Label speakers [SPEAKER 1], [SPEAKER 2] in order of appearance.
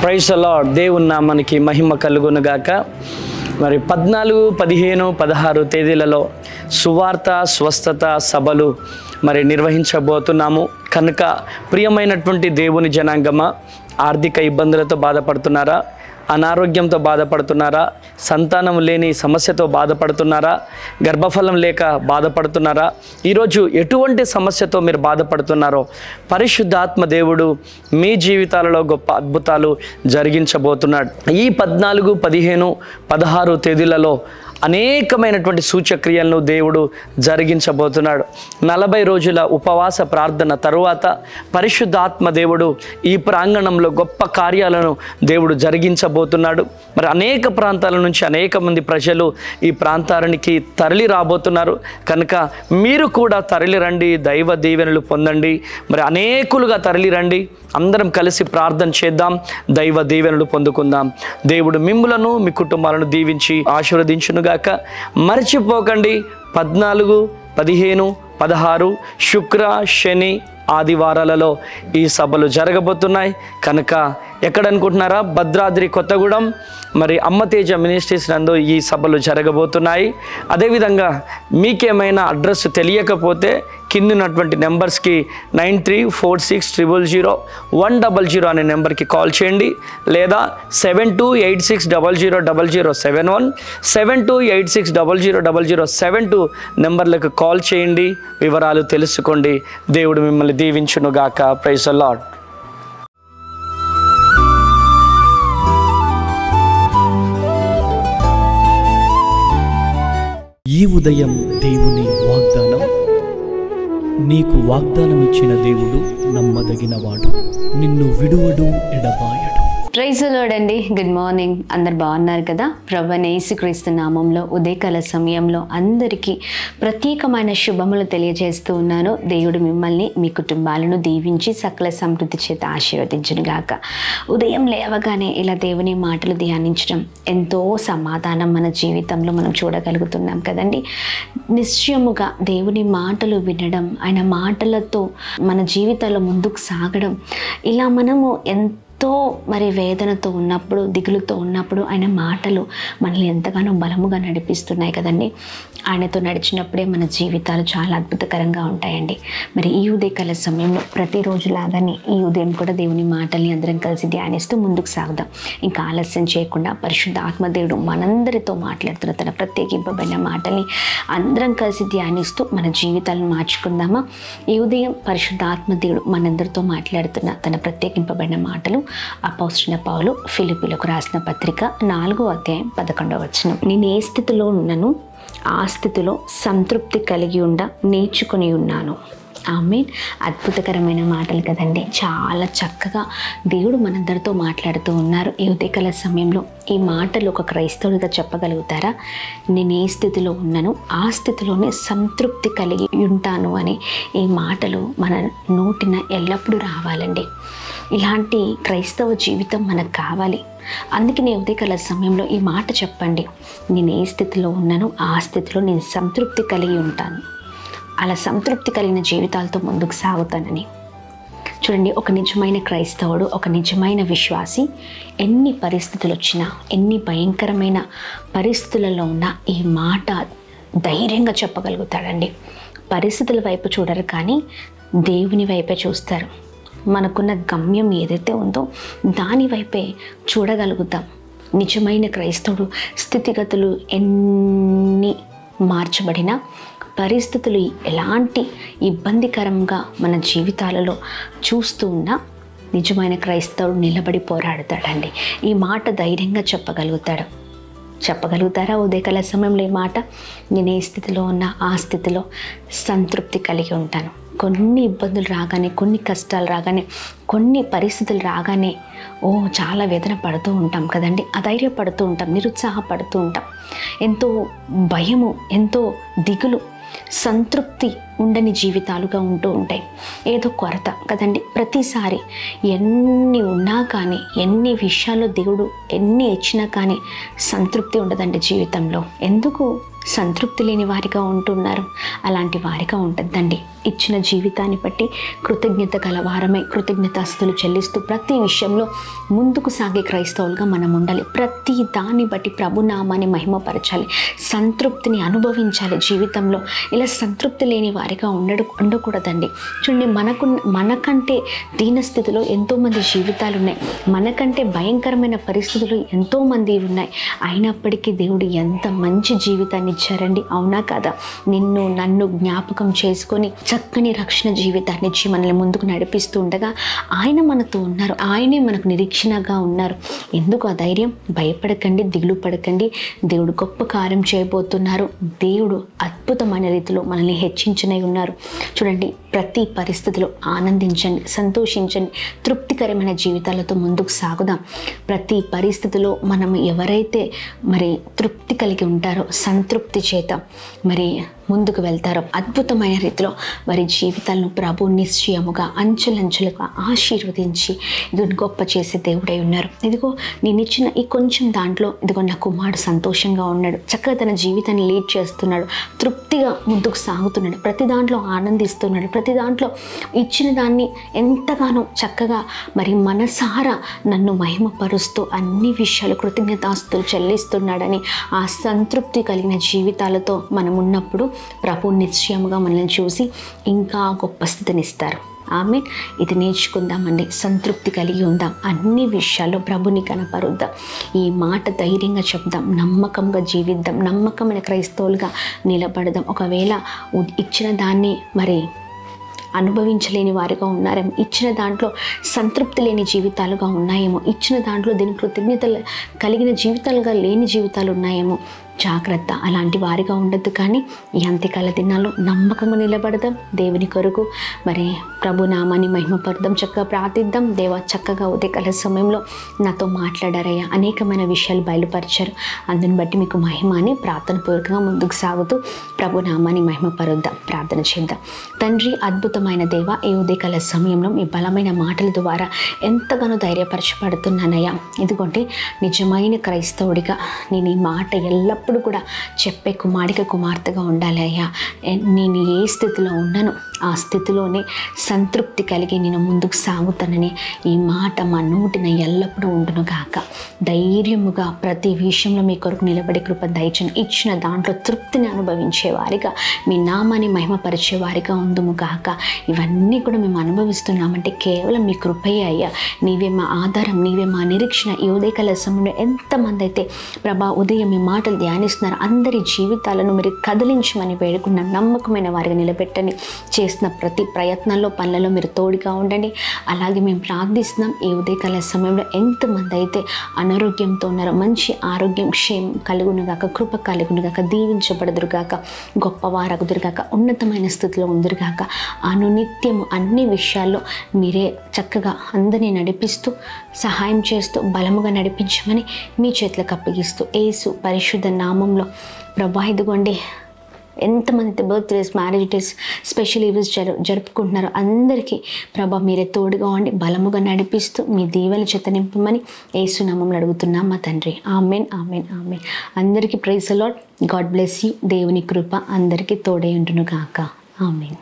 [SPEAKER 1] Praise the lord. దేవుని నామానికి మహిమ కలుగును గాక. మరి 14, 15, 16 తేదీలలో సువార్త స్వస్థత సభలు మరి నిర్వహించబోతున్నాము. కనుక ప్రియమైనటువంటి దేవుని జనాంగమా, ఆర్థిక ఇబ్బందులతో బాధపడుతున్నారా? అనారోగ్యంతో బాధపడుతున్నారా? సంతానం లేని సమస్యతో బాధపడుతున్నారా? గర్భఫలం లేక బాధపడుతున్నారా? ఈరోజు ఎటువంటి సమస్యతో మీరు బాధపడుతున్నారో పరిశుద్ధాత్మ దేవుడు మీ జీవితాలలో గొప్ప అద్భుతాలు జరిగించబోతున్నాడు. ఈ 14, 15, 16 తేదీలలో అనేకమైనటువంటి సూచక్రియలను దేవుడు జరిగించబోతున్నాడు. 40 రోజుల ఉపవాస ప్రార్థన తరువాత పరిశుద్ధాత్మ దేవుడు ఈ ప్రాంగణంలో గొప్ప కార్యాలను దేవుడు జరిగించబోతున్నాడు. మరి అనేక ప్రాంతాల నుంచి అనేక మంది ప్రజలు ఈ ప్రాంతానికి తరలి రాబోతున్నారు. కనుక మీరు కూడా తరలి రండి, దైవ దీవెనలు పొందండి. మరి అనేకులుగా తరలి రండి, అందరం కలిసి ప్రార్థన చేద్దాం, దైవ దీవెనలు పొందుకుందాం. దేవుడు మిమ్ములను మీ కుటుంబాలను దీవించి ఆశీర్వదించునుగాక. మర్చిపోకండి, 14, 15, 16 శుక్ర, శని, ఆదివారాలలో ఈ సభలు జరగబోతున్నాయి. కనుక ఎక్కడనుకుంటున్నారా? భద్రాద్రి కొత్తగూడెం మరి అమ్మతేజ మినిస్ట్రీస్ నందు ఈ సభలు జరగబోతున్నాయి. అదేవిధంగా మీకేమైనా అడ్రస్ తెలియకపోతే కిందున్నటువంటి నెంబర్స్కి 9346000100 అనే నెంబర్కి కాల్ చేయండి, లేదా 7286000071 7286000072 నెంబర్లకు కాల్ చేయండి, వివరాలు తెలుసుకోండి. దేవుడు మిమ్మల్ని దీవించునుగాక. Praise the Lord.
[SPEAKER 2] ఈ ఉదయం దేవుని వాగ్దానం. నీకు వాగ్దానం ఇచ్చిన దేవుడు నమ్మదగినవాడు, నిన్ను విడువడు, ఎడబాయడు.
[SPEAKER 3] ప్రైజ్ ది లార్డ్ అండి. Good morning. అందరు బాగున్నారు కదా? ప్రభువైన యేసుక్రీస్తు నామంలో ఉదయకాల సమయంలో అందరికీ ప్రత్యేకమైన శుభములు తెలియజేస్తూ ఉన్నాను. దేవుడు మిమ్మల్ని మీ కుటుంబాలను దీవించి సకల సమృద్ధి చేత ఆశీర్వదించునుగాక. ఉదయం లేవగానే ఇలా దేవుని మాటలు ధ్యానించడం ఎంతో సమాధానం మన జీవితంలో మనం చూడగలుగుతున్నాం కదండి. నిశ్చయముగా దేవుని మాటలు వినడం, ఆయన మాటలతో మన జీవితాల్లో ముందుకు సాగడం, ఇలా మనము ఎంతో మరి వేదనతో ఉన్నప్పుడు, దిగులుతో ఉన్నప్పుడు ఆయన మాటలు మనల్ని ఎంతగానో బలముగా నడిపిస్తున్నాయి కదండి. ఆయనతో నడిచినప్పుడే మన జీవితాలు చాలా అద్భుతకరంగా ఉంటాయండి. మరి ఈ ఉదయకాల సమయంలో ప్రతిరోజు లాగానే ఈ ఉదయం కూడా దేవుని మాటల్ని అందరం కలిసి ధ్యానిస్తూ ముందుకు సాగుదాం. ఇంకా ఆలస్యం చేయకుండా పరిశుద్ధ ఆత్మదేవుడు మనందరితో మాట్లాడుతున్న తన ప్రత్యేకింపబడిన మాటల్ని అందరం కలిసి ధ్యానిస్తూ మన జీవితాలను మార్చుకుందామా? ఈ ఉదయం పరిశుద్ధ ఆత్మదేవుడు మనందరితో మాట్లాడుతున్న తన ప్రత్యేకింపబడిన మాటలు అపోస్తలుడైన పౌలు ఫిలిప్పీలకు రాసిన పత్రిక 4వ అధ్యాయం 11వ వచనం. నేను ఏ స్థితిలో ఉన్నాను, ఆ స్థితిలో సంతృప్తి కలిగి నేర్చుకుని ఉన్నాను. ఆమేన్. అద్భుతకరమైన మాటలు కదండి. చాలా చక్కగా దేవుడు మనందరితో మాట్లాడుతూ ఉన్నారు. ఈ ఉదయకాల సమయంలో ఈ మాటలు ఒక క్రైస్తవుడిగా చెప్పగలుగుతారా? నేను ఏ స్థితిలో ఉన్నాను, ఆ స్థితిలోనే సంతృప్తి కలిగి ఉంటాను అని ఈ మాటలు మన నోటిన ఎల్లప్పుడూ రావాలండి. ఇలాంటి క్రైస్తవ జీవితం మనకు కావాలి. అందుకే నేను ఉదయకాల సమయంలో ఈ మాట చెప్పండి. నేను ఏ స్థితిలో ఉన్నానో ఆ స్థితిలో నేను సంతృప్తి కలిగి ఉంటాను. అలా సంతృప్తి కలిగిన జీవితాలతో ముందుకు సాగుతానని. చూడండి, ఒక నిజమైన క్రైస్తవుడు, ఒక నిజమైన విశ్వాసి ఎన్ని పరిస్థితులు వచ్చినా, ఎన్ని భయంకరమైన పరిస్థితులలో ఉన్నా ఈ మాట ధైర్యంగా చెప్పగలుగుతాడండి. పరిస్థితుల వైపు చూడరు, కానీ దేవుని వైపే చూస్తారు. మనకున్న గమ్యం ఏదైతే ఉందో దాని వైపే చూడగలుగుతాం. నిజమైన క్రైస్తవుడు స్థితిగతులు ఎన్ని మార్చబడినా, పరిస్థితులు ఎలాంటి ఇబ్బందికరంగా మన జీవితాలలో చూస్తూ ఉన్నా నిజమైన క్రైస్తవుడు నిలబడి పోరాడుతాడండి. ఈ మాట ధైర్యంగా చెప్పగలుగుతారా ఉదయకాల సమయంలో ఈ మాట? నేను ఏ స్థితిలో ఉన్నా ఆ స్థితిలో సంతృప్తి కలిగి ఉంటాను. కొన్ని ఇబ్బందులు రాగానే, కొన్ని కష్టాలు రాగానే, కొన్ని పరిస్థితులు రాగానే చాలా వేదన పడుతూ ఉంటాం కదండి. అధైర్యపడుతూ ఉంటాం, నిరుత్సాహపడుతూ ఉంటాం, ఎంతో భయము, ఎంతో దిగులు. సంతృప్తి ఉండని జీవితాలుగా ఉంటూ ఉంటాయి. ఏదో కొరత కదండి. ప్రతిసారి ఎన్ని ఉన్నా కానీ, ఎన్ని విషయాల్లో దేవుడు ఎన్ని ఇచ్చినా కానీ సంతృప్తి ఉండదండి జీవితంలో. ఎందుకు సంతృప్తి లేని వారిగా ఉంటున్నారు? అలాంటి వారిగా ఉంటుందండి. ఇచ్చిన జీవితాన్ని బట్టి కృతజ్ఞత గలవారమై కృతజ్ఞతాస్తులు చెల్లిస్తూ ప్రతి విషయంలో ముందుకు సాగే క్రైస్తవులుగా మనం ఉండాలి. ప్రతి దాన్ని బట్టి ప్రభునామాన్ని మహిమపరచాలి, సంతృప్తిని అనుభవించాలి జీవితంలో. ఇలా సంతృప్తి లేని వారిగా ఉండకూడదండి. చూడండి, మనకంటే దీనస్థితిలో ఎంతోమంది జీవితాలు ఉన్నాయి, మనకంటే భయంకరమైన పరిస్థితులు ఎంతోమంది ఉన్నాయి. అయినప్పటికీ దేవుడు ఎంత మంచి జీవితాన్ని ఇచ్చారండి, అవునా కదా? నిన్ను నన్ను జ్ఞాపకం చేసుకొని చక్కని రక్షణ జీవితాన్ని ఇచ్చి మనల్ని ముందుకు నడిపిస్తూ ఉండగా ఆయన మనతో ఉన్నారు, ఆయనే మనకు నిరీక్షణగా ఉన్నారు. ఎందుకు ఆ ధైర్యం? భయపడకండి, దిగులు పడకండి. దేవుడు గొప్ప కార్యం చేయబోతున్నారు. దేవుడు అద్భుతమైన రీతిలో మనల్ని హెచ్చించనై ఉన్నారు. చూడండి, ప్రతి పరిస్థితిలో ఆనందించండి, సంతోషించండి, తృప్తికరమైన జీవితాలతో ముందుకు సాగుదాం. ప్రతి పరిస్థితిలో మనం ఎవరైతే మరి తృప్తి కలిగి ఉంటారో, సంతృప్తి చేత మరి ముందుకు వెళ్తారో, అద్భుతమైన రీతిలో వారి జీవితాలను ప్రభు నిశ్చయముగా అంచెలంచెలుగా ఆశీర్వదించి ఇది గొప్ప చేసే దేవుడై ఉన్నారు. ఇదిగో నేను ఇచ్చిన ఈ కొంచెం దాంట్లో ఇదిగో నా కుమారుడు సంతోషంగా ఉన్నాడు, చక్కగా తన జీవితాన్ని లీడ్ చేస్తున్నాడు, తృప్తిగా ముందుకు సాగుతున్నాడు, ప్రతి దాంట్లో ఆనందిస్తున్నాడు, ప్రతి దాంట్లో ఇచ్చిన దాన్ని ఎంతగానో చక్కగా మరి మనసారా నన్ను మహిమపరుస్తూ అన్ని విషయాలు కృతజ్ఞతాస్తులు చెల్లిస్తున్నాడని ఆ సంతృప్తి కలిగిన జీవితాలతో మనం ఉన్నప్పుడు ప్రభు నిశ్చయముగా మనల్ని చూసి ఇంకా గొప్ప స్థితిని ఇస్తారు. ఆమేన్. ఇది నేర్చుకుందామండి, సంతృప్తి కలిగి ఉందాం, అన్ని విషయాల్లో ప్రభుని కనపరుద్దాం, ఈ మాట ధైర్యంగా చెప్దాం, నమ్మకంగా జీవిద్దాం, నమ్మకమైన క్రైస్తవులుగా నిలబడదాం. ఒకవేళ ఇచ్చిన దాన్ని మరి అనుభవించలేని వారిగా ఉన్నారేమో, ఇచ్చిన దాంట్లో సంతృప్తి లేని జీవితాలుగా ఉన్నాయేమో, ఇచ్చిన దాంట్లో దీని కృతజ్ఞతలు కలిగిన జీవితాలుగా లేని జీవితాలు ఉన్నాయేమో. జాగ్రత్త, అలాంటి వారిగా ఉండద్దు. కానీ ఈ అంత్యకాల దినాల్లో నమ్మకంగా నిలబడదాం, దేవుని కొరకు మరి ప్రభు నామాన్ని మహిమపడదాం, చక్కగా ప్రార్థిద్దాం. దేవా, చక్కగా ఉదయకాల సమయంలో నాతో మాట్లాడారయ్యా, అనేకమైన విషయాలు బయలుపరిచారు, అందుని బట్టి మీకు మహిమ అని ప్రార్థన పూర్వకంగా ముందుకు సాగుతూ ప్రభు నామాన్ని మహిమపరుద్దాం. ప్రార్థన చేద్దాం. తండ్రి, అద్భుతమైన దేవ, ఈ ఉదయకాల సమయంలో మీ బలమైన మాటల ద్వారా ఎంతగానో ధైర్యపరచబడుతున్నానయ్యా. ఇదిగోండి, నిజమైన క్రైస్తవుడిగా నేను ఈ మాట ఎల్లప్పుడూ కూడా చెప్పే కుమార్తెగా ఉండాలి అయ్యా. నేను ఏ స్థితిలో ఉన్నానో ఆ స్థితిలోనే సంతృప్తి కలిగి నేను ముందుకు సాగుతానని ఈ మాట మా నోటిన ఎల్లప్పుడూ ఉండును గాక. ధైర్యముగా ప్రతి విషయంలో మీ కొరకు నిలబడి కృప దయచని, ఇచ్చిన దాంట్లో తృప్తిని అనుభవించే వారిగా, మీ నామాన్ని మహిమపరిచే వారిగా ఉందుము గాక. ఇవన్నీ కూడా మేము అనుభవిస్తున్నామంటే కేవలం మీ కృపయే అయ్యా. నీవే మా ఆధారం, నీవే మా నిరీక్షణ. ఈ ఉదయకాల సమయంలో ఎంతమంది అయితే ప్రభా ఉదయం మీ మాటలు ధ్యానిస్తున్నారు, అందరి జీవితాలను మీరు కదిలించమని వేడుకున్న నమ్మకమైన వారిగా నిలబెట్టండి. చేసిన ప్రతి ప్రయత్నాల్లో పనులలో మీరు తోడుగా ఉండండి. అలాగే మేము ప్రార్థిస్తున్నాం, ఈ ఉదయకాల సమయంలో ఎంతమంది అయితే అనారోగ్యంతో ఉన్నారో మంచి ఆరోగ్యం, క్షేమం కలుగునుగాక, కృప కలుగునుగాక, దీవించబడదురుగాక, గొప్పవారగుదురుగాక, ఉన్నతమైన స్థితిలో ఉందురుగాక. అనునిత్యము అన్ని విషయాల్లో మీరే చక్కగా అందరినీ నడిపిస్తూ సహాయం చేస్తూ బలముగా నడిపించమని మీ చేతులకు అప్పగిస్తూ యేసు పరిశుద్ధ నామంలో ప్రభా, ఇదిగోండి ఎంతమంది birthdays, marriage days, special events జరుపుకుంటున్నారో అందరికీ ప్రభా మీరే తోడుగా ఉండి బలముగా నడిపిస్తూ మీ దీవెన చేత నింపమని యేసు నామములో అడుగుతున్నాం మా తండ్రి. Amen, amen, amen. అందరికీ praise the Lord. God bless you. దేవుని కృప అందరికీ తోడై ఉండును గాక. ఆమెన్.